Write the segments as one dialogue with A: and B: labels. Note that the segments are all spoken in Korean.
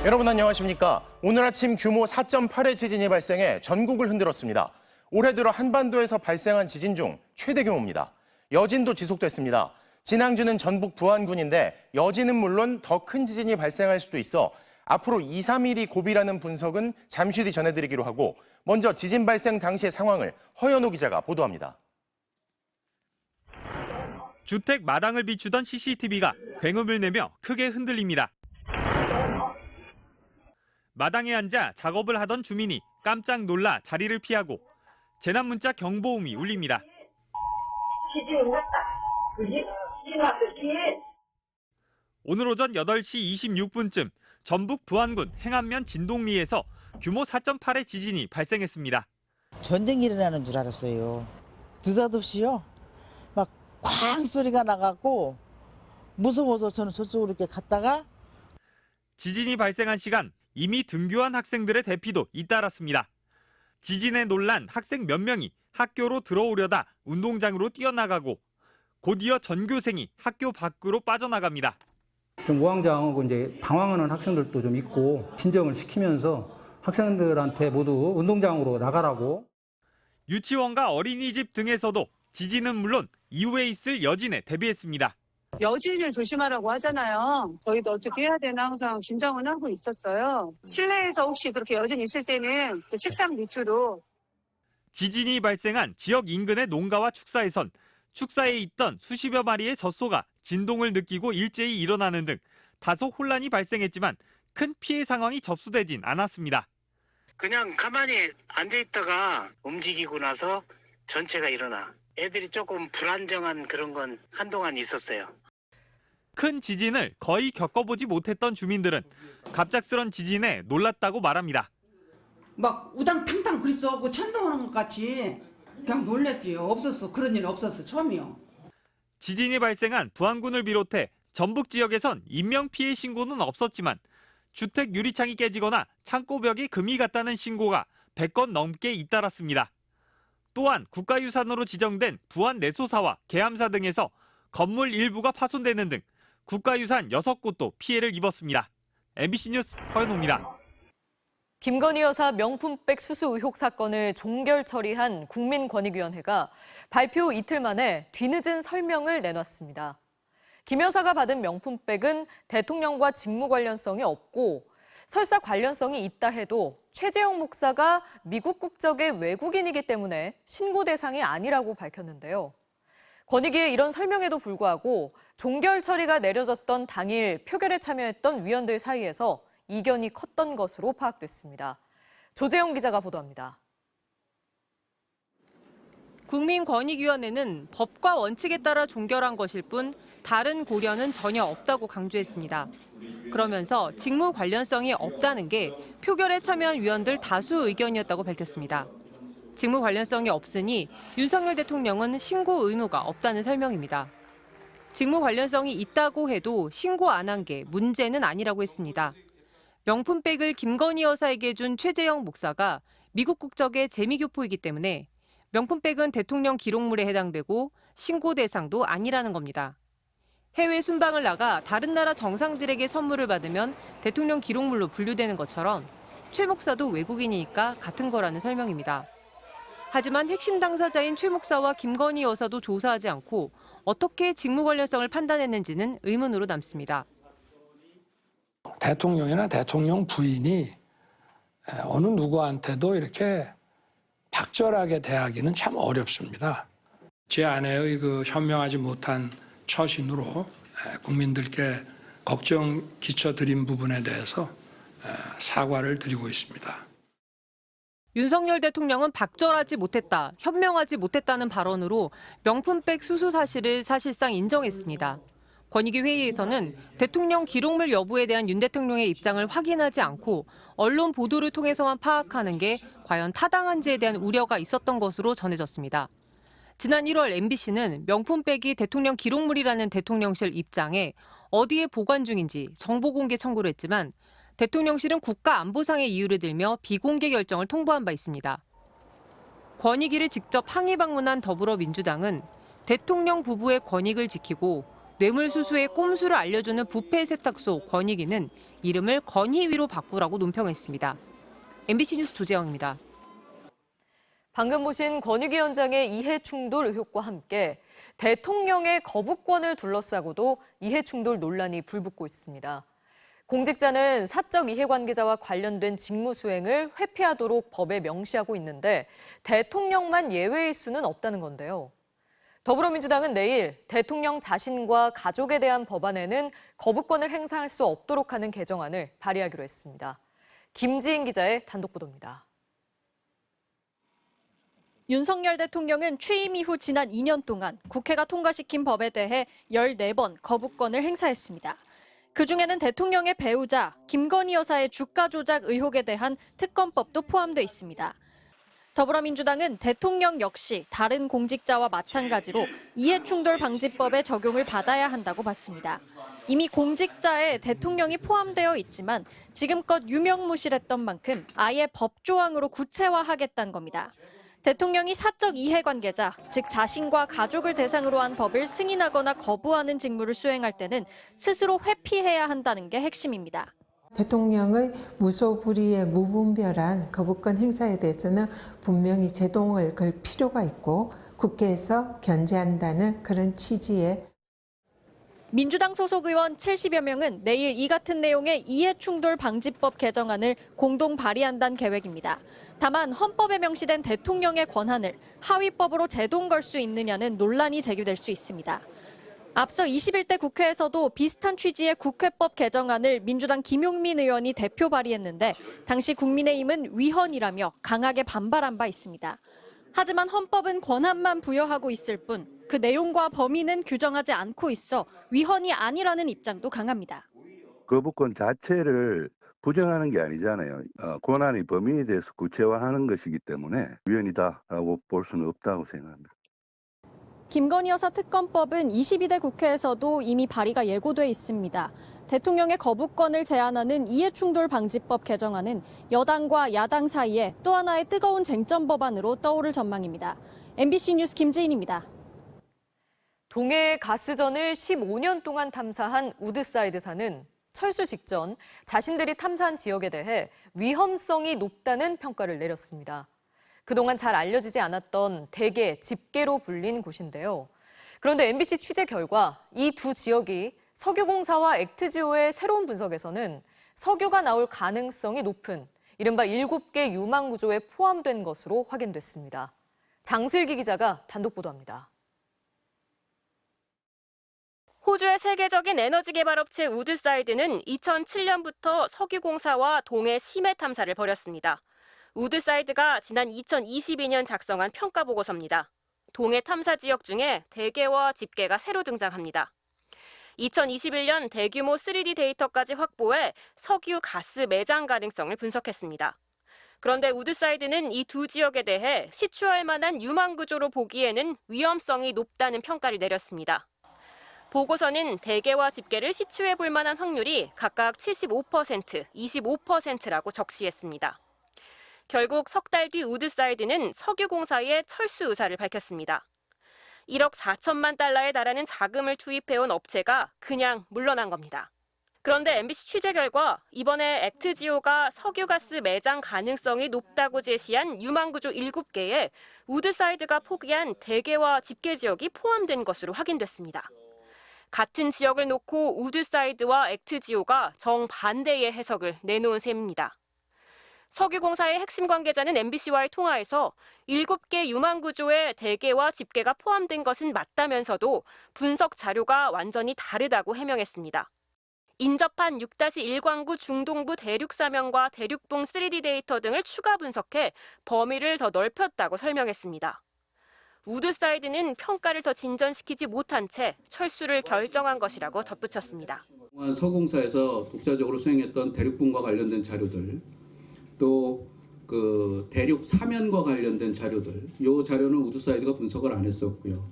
A: 여러분 안녕하십니까? 오늘 아침 규모 4.8의 지진이 발생해 전국을 흔들었습니다. 올해 들어 한반도에서 발생한 지진 중 최대 규모입니다. 여진도 지속됐습니다. 진앙주는 전북 부안군인데 여진은 물론 더 큰 지진이 발생할 수도 있어 앞으로 2, 3일이 고비라는 분석은 잠시 뒤 전해드리기로 하고 먼저 지진 발생 당시의 상황을 허연호 기자가 보도합니다.
B: 주택 마당을 비추던 CCTV가 굉음을 내며 크게 흔들립니다. 마당에 앉아 작업을 하던 주민이 깜짝 놀라 자리를 피하고 재난 문자 경보음이 울립니다. 오늘 오전 8시 26분쯤 전북 부안군 행안면 진동리에서 규모 4.8의 지진이 발생했습니다.
C: 전쟁이 일어나는 줄 알았어요. 느닷없이요. 막 쾅 소리가 나갖고 무서워서 저는 저쪽으로 이렇게 갔다가
B: 지진이 발생한 시간 이미 등교한 학생들의 대피도 잇따랐습니다. 지진에 놀란 학생 몇 명이 학교로 들어오려다 운동장으로 뛰어나가고 곧이어 전교생이 학교 밖으로 빠져나갑니다.
D: 좀 우왕좌왕하고 이제 당황하는 학생들도 좀 있고 진정을 시키면서 학생들한테 모두 운동장으로 나가라고.
B: 유치원과 어린이집 등에서도 지진은 물론 이후에 있을 여진에 대비했습니다.
E: 여진을 조심하라고 하잖아요. 저희도 어떻게 해야 되나 항상 긴장은 하고 있었어요. 실내에서 혹시 그렇게 여진이 있을 때는 그 책상 밑으로.
B: 지진이 발생한 지역 인근의 농가와 축사에선 축사에 있던 수십여 마리의 젖소가 진동을 느끼고 일제히 일어나는 등 다소 혼란이 발생했지만 큰 피해 상황이 접수되진 않았습니다.
F: 그냥 가만히 앉아있다가 움직이고 나서 전체가 일어나. 애들이 조금 불안정한 그런 건 한동안 있었어요.
B: 큰 지진을 거의 겪어보지 못했던 주민들은 갑작스런 지진에 놀랐다고 말합니다.
G: 막 우당탕탕 그랬어. 그 천둥오는 것 같이 그냥 놀랬지요. 없었어. 그런 일은 없었어. 처음이요.
B: 지진이 발생한 부안군을 비롯해 전북 지역에선 인명피해 신고는 없었지만 주택 유리창이 깨지거나 창고벽이 금이 갔다는 신고가 100건 넘게 잇따랐습니다. 또한 국가유산으로 지정된 부안 내소사와 계암사 등에서 건물 일부가 파손되는 등 국가유산 6곳도 피해를 입었습니다. MBC 뉴스 허연호입니다.
H: 김건희 여사 명품백 수수 의혹 사건을 종결 처리한 국민권익위원회가 발표 이틀 만에 뒤늦은 설명을 내놨습니다. 김 여사가 받은 명품백은 대통령과 직무 관련성이 없고 설사 관련성이 있다 해도 최재형 목사가 미국 국적의 외국인이기 때문에 신고 대상이 아니라고 밝혔는데요. 권익위의 이런 설명에도 불구하고 종결 처리가 내려졌던 당일 표결에 참여했던 위원들 사이에서 이견이 컸던 것으로 파악됐습니다. 조재영 기자가 보도합니다.
I: 국민권익위원회는 법과 원칙에 따라 종결한 것일 뿐 다른 고려는 전혀 없다고 강조했습니다. 그러면서 직무 관련성이 없다는 게 표결에 참여한 위원들 다수 의견이었다고 밝혔습니다. 직무 관련성이 없으니 윤석열 대통령은 신고 의무가 없다는 설명입니다. 직무 관련성이 있다고 해도 신고 안 한 게 문제는 아니라고 했습니다. 명품백을 김건희 여사에게 준 최재형 목사가 미국 국적의 재미교포이기 때문에 명품백은 대통령 기록물에 해당되고 신고 대상도 아니라는 겁니다. 해외 순방을 나가 다른 나라 정상들에게 선물을 받으면 대통령 기록물로 분류되는 것처럼 최 목사도 외국인이니까 같은 거라는 설명입니다. 하지만 핵심 당사자인 최 목사와 김건희 여사도 조사하지 않고 어떻게 직무 관련성을 판단했는지는 의문으로 남습니다.
J: 대통령이나 대통령 부인이 어느 누구한테도 이렇게 박절하게 대하기는 참 어렵습니다. 제 아내의 그 현명하지 못한 처신으로 국민들께 걱정 끼쳐드린 부분에 대해서 사과를 드리고 있습니다.
I: 윤석열 대통령은 박절하지 못했다, 현명하지 못했다는 발언으로 명품백 수수 사실을 사실상 인정했습니다. 권익위 회의에서는 대통령 기록물 여부에 대한 윤 대통령의 입장을 확인하지 않고 언론 보도를 통해서만 파악하는 게 과연 타당한지에 대한 우려가 있었던 것으로 전해졌습니다. 지난 1월 MBC는 명품백이 대통령 기록물이라는 대통령실 입장에 어디에 보관 중인지 정보 공개 청구를 했지만 대통령실은 국가안보상의 이유를 들며 비공개 결정을 통보한 바 있습니다. 권익위를 직접 항의 방문한 더불어민주당은 대통령 부부의 권익을 지키고 뇌물수수의 꼼수를 알려주는 부패 세탁소 권익위는 이름을 건희위로 바꾸라고 논평했습니다. MBC 뉴스 조재영입니다.
H: 방금 보신 권익위원장의 이해충돌 의혹과 함께 대통령의 거부권을 둘러싸고도 이해충돌 논란이 불붙고 있습니다. 공직자는 사적 이해관계자와 관련된 직무 수행을 회피하도록 법에 명시하고 있는데 대통령만 예외일 수는 없다는 건데요. 더불어민주당은 내일 대통령 자신과 가족에 대한 법안에는 거부권을 행사할 수 없도록 하는 개정안을 발의하기로 했습니다. 김지인 기자의 단독 보도입니다.
K: 윤석열 대통령은 취임 이후 지난 2년 동안 국회가 통과시킨 법에 대해 14번 거부권을 행사했습니다. 그중에는 대통령의 배우자 김건희 여사의 주가 조작 의혹에 대한 특검법도 포함돼 있습니다. 더불어민주당은 대통령 역시 다른 공직자와 마찬가지로 이해충돌 방지법의 적용을 받아야 한다고 봤습니다. 이미 공직자에 대통령이 포함되어 있지만 지금껏 유명무실했던 만큼 아예 법조항으로 구체화하겠다는 겁니다. 대통령이 사적 이해관계자, 즉 자신과 가족을 대상으로 한 법을 승인하거나 거부하는 직무를 수행할 때는 스스로 회피해야 한다는 게 핵심입니다.
L: 대통령의 무소불위의 무분별한 거부권 행사에 대해서는 분명히 제동을 걸 필요가 있고 국회에서 견제한다는 그런 취지의
K: 민주당 소속 의원 70여 명은 내일 이 같은 내용의 이해충돌 방지법 개정안을 공동 발의한다는 계획입니다. 다만 헌법에 명시된 대통령의 권한을 하위법으로 제동 걸 수 있느냐는 논란이 제기될 수 있습니다. 앞서 21대 국회에서도 비슷한 취지의 국회법 개정안을 민주당 김용민 의원이 대표 발의했는데 당시 국민의힘은 위헌이라며 강하게 반발한 바 있습니다. 하지만 헌법은 권한만 부여하고 있을 뿐 그 내용과 범위는 규정하지 않고 있어 위헌이 아니라는 입장도 강합니다.
M: 거부권 자체를 부정하는 게 아니잖아요. 권한의 범위에 대해서 구체화하는 것이기 때문에 위헌이다라고 볼 수는 없다고 생각합니다.
K: 김건희 여사 특검법은 22대 국회에서도 이미 발의가 예고돼 있습니다. 대통령의 거부권을 제한하는 이해충돌 방지법 개정안은 여당과 야당 사이에 또 하나의 뜨거운 쟁점 법안으로 떠오를 전망입니다. MBC 뉴스 김지인입니다.
H: 동해의 가스전을 15년 동안 탐사한 우드사이드사는 철수 직전 자신들이 탐사한 지역에 대해 위험성이 높다는 평가를 내렸습니다. 그동안 잘 알려지지 않았던 대게, 집게로 불린 곳인데요. 그런데 MBC 취재 결과 이 두 지역이 석유공사와 액트지오의 새로운 분석에서는 석유가 나올 가능성이 높은 이른바 7개 유망 구조에 포함된 것으로 확인됐습니다. 장슬기 기자가 단독 보도합니다.
I: 호주의 세계적인 에너지 개발 업체 우드사이드는 2007년부터 석유공사와 동해 심해 탐사를 벌였습니다. 우드사이드가 지난 2022년 작성한 평가 보고서입니다. 동해 탐사 지역 중에 대게와 집게가 새로 등장합니다. 2021년 대규모 3D 데이터까지 확보해 석유, 가스 매장 가능성을 분석했습니다. 그런데 우드사이드는 이 두 지역에 대해 시추할 만한 유망 구조로 보기에는 위험성이 높다는 평가를 내렸습니다. 보고서는 대게와 집게를 시추해 볼 만한 확률이 각각 75%, 25%라고 적시했습니다. 결국 석 달 뒤 우드사이드는 석유공사의 철수 의사를 밝혔습니다. 1억 4천만 달러에 달하는 자금을 투입해온 업체가 그냥 물러난 겁니다. 그런데 MBC 취재 결과 이번에 액트지오가 석유가스 매장 가능성이 높다고 제시한 유망구조 7개에 우드사이드가 포기한 대게와 집게 지역이 포함된 것으로 확인됐습니다. 같은 지역을 놓고 우드사이드와 액트지오가 정반대의 해석을 내놓은 셈입니다. 석유공사의 핵심 관계자는 MBC와의 통화에서 7개 유망 구조에 대게와 집게가 포함된 것은 맞다면서도 분석 자료가 완전히 다르다고 해명했습니다. 인접한 6-1광구 중동부 대륙 사면과 대륙봉 3D 데이터 등을 추가 분석해 범위를 더 넓혔다고 설명했습니다. 우드사이드는 평가를 더 진전시키지 못한 채 철수를 결정한 것이라고 덧붙였습니다.
N: 서공사에서 독자적으로 수행했던 대륙봉과 관련된 자료들, 또 그 대륙 사면과 관련된 자료들, 이 자료는 우드사이드가 분석을 안 했었고요.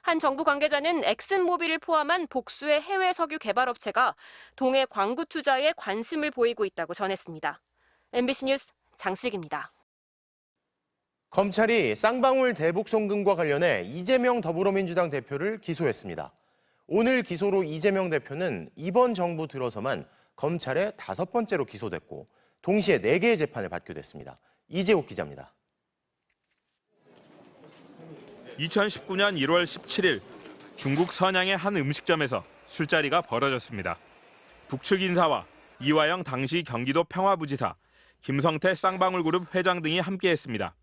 I: 한 정부 관계자는 엑슨모빌을 포함한 복수의 해외 석유 개발업체가 동해 광구 투자에 관심을 보이고 있다고 전했습니다. MBC 뉴스 장슬기입니다.
A: 검찰이 쌍방울 대북 송금과 관련해 이재명 더불어민주당 대표를 기소했습니다. 오늘 기소로 이재명 대표는 이번 정부 들어서만 검찰에 5번째로 기소됐고 동시에 4개의 재판을 받게 됐습니다. 이재욱 기자입니다.
O: 2019년 1월 17일 중국 선양의 한 음식점에서 술자리가 벌어졌습니다. 북측 인사와 이화영 당시 경기도 평화부지사, 김성태 쌍방울그룹 회장 등이 함께했습니다.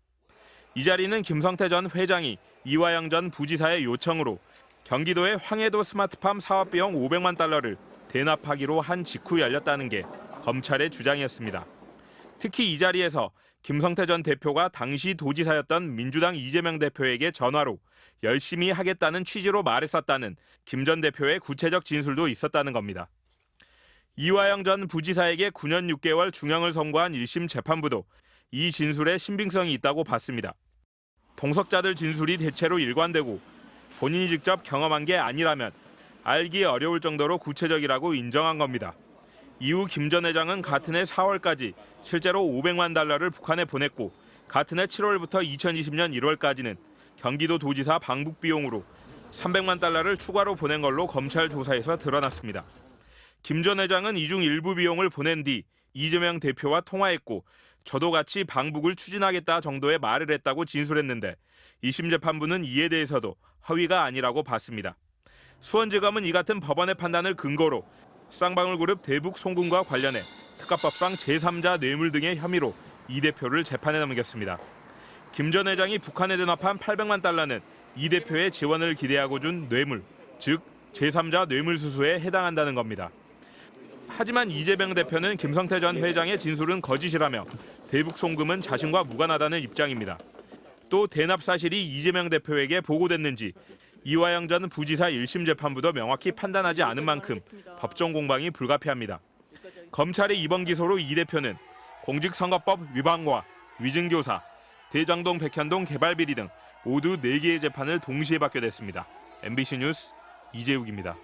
O: 이 자리는 김성태 전 회장이 이화영 전 부지사의 요청으로 경기도의 황해도 스마트팜 사업 비용 500만 달러를 대납하기로 한 직후 열렸다는 게 검찰의 주장이었습니다. 특히 이 자리에서 김성태 전 대표가 당시 도지사였던 민주당 이재명 대표에게 전화로 열심히 하겠다는 취지로 말했었다는 김 전 대표의 구체적 진술도 있었다는 겁니다. 이화영 전 부지사에게 9년 6개월 중형을 선고한 1심 재판부도 이 진술에 신빙성이 있다고 봤습니다. 동석자들 진술이 대체로 일관되고 본인이 직접 경험한 게 아니라면 알기 어려울 정도로 구체적이라고 인정한 겁니다. 이후 김 전 회장은 같은 해 4월까지 실제로 500만 달러를 북한에 보냈고 같은 해 7월부터 2020년 1월까지는 경기도 도지사 방북 비용으로 300만 달러를 추가로 보낸 걸로 검찰 조사에서 드러났습니다. 김 전 회장은 이 중 일부 비용을 보낸 뒤 이재명 대표와 통화했고 저도 같이 방북을 추진하겠다 정도의 말을 했다고 진술했는데 2심 재판부는 이에 대해서도 허위가 아니라고 봤습니다. 수원지검은 이 같은 법원의 판단을 근거로 쌍방울그룹 대북 송금과 관련해 특가법상 제3자 뇌물 등의 혐의로 이 대표를 재판에 넘겼습니다. 김 전 회장이 북한에 대납한 800만 달러는 이 대표의 지원을 기대하고 준 뇌물, 즉 제3자 뇌물수수에 해당한다는 겁니다. 하지만 이재명 대표는 김성태 전 회장의 진술은 거짓이라며 대북 송금은 자신과 무관하다는 입장입니다. 또 대납 사실이 이재명 대표에게 보고됐는지 이화영 전 부지사 1심 재판부도 명확히 판단하지 않은 만큼 법정 공방이 불가피합니다. 검찰의 이번 기소로 이 대표는 공직선거법 위반과 위증교사, 대장동 백현동 개발비리 등 모두 4개의 재판을 동시에 받게 됐습니다. MBC 뉴스 이재욱입니다.